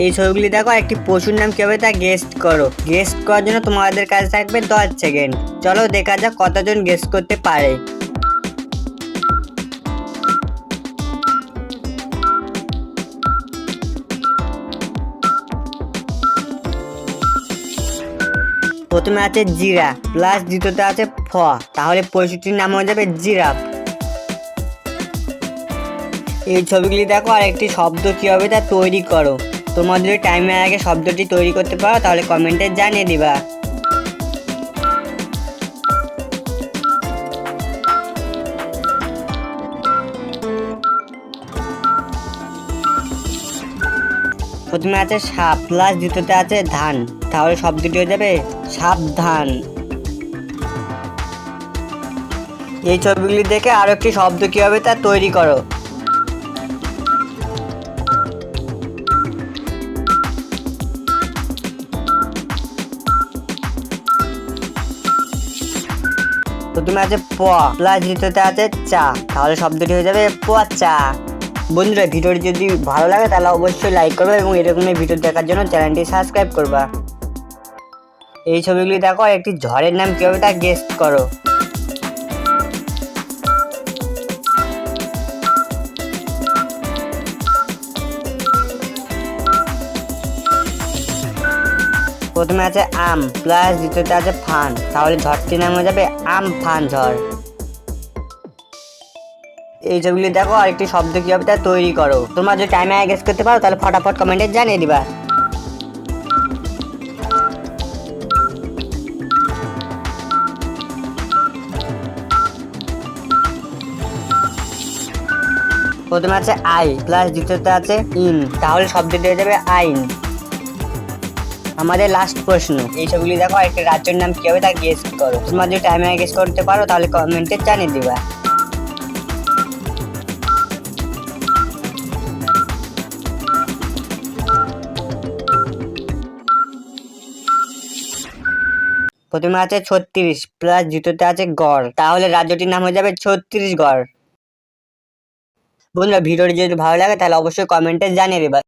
এই ছবিগুলি দেখো, একটি পশুর নাম কি হবে তা গেস্ট করো। গেস্ট করার জন্য তোমাদের কাছে থাকবে 10 সেকেন্ড। চলো দেখা যাক কতজন গেস্ট করতে পারে। প্রথমে আছে জিরা প্লাস দ্বিতীয়তে আছে ফ, তাহলে পশুটির নাম হয়ে যাবে জিরাফ। এই ছবিগুলি দেখো, আর একটি শব্দ কি হবে তা তৈরি করো। তোমার যদি টাইমের আগে শব্দটি তৈরি করতে পারো তাহলে কমেন্টে জানিয়ে দিবা। প্রথমে আছে সাপ প্লাস দ্বিতীয়তে আছে ধান, তাহলে শব্দটি হয়ে যাবে সাবধান। এই ছবিগুলি দেখে আরো একটি শব্দ কি হবে তা তৈরি করো। প্রথমে আছে প প্লাস দ্বিতীয়তে আছে চা, তাহলে শব্দটি হয়ে যাবে পচা। বন্ধুরা, ভিডিওটি যদি ভালো লাগে তাহলে অবশ্যই লাইক করবে এবং এরকমের ভিডিও দেখার জন্য চ্যানেলটি সাবস্ক্রাইব করবা। এই ছবিগুলি দেখো, একটি ঝড়ের নাম কি হবে তা গেস করো। প্রথমে আছে আম প্লাস দ্বিতীয়তে আছে ফান, তাহলে ঝড়টির নাম হয়ে যাবে আমফান ঝড়। এই ছবিগুলি দেখো, আরেকটি শব্দ কি হবে তা তৈরি করো। তোমরা যদি টাইমে গেস করতে পারো তাহলে ফটাফট কমেন্টে জানিয়ে দিবা। প্রথমে আছে আই প্লাস দ্বিতীয়তে আছে ইন, তাহলে শব্দটি হয়ে যাবে আইন। আমাদের লাস্ট প্রশ্ন, এই ছবিগুলি দেখো, আরেকটি রাজ্যের নাম কি হবে তা গেস করো। তোমরা যদি টাইমে গেস করতে পারো তাহলে কমেন্টে জানিয়ে দিবা। প্রথমে আছে 36 প্লাস দ্বিতীয়তে আছে গড়, তাহলে রাজ্যটির নাম হয়ে যাবে ছত্তিশগড়। বন্ধুরা, ভিডিওটি যদি ভালো লাগে তাহলে অবশ্যই কমেন্টে জানিয়ে দেবা।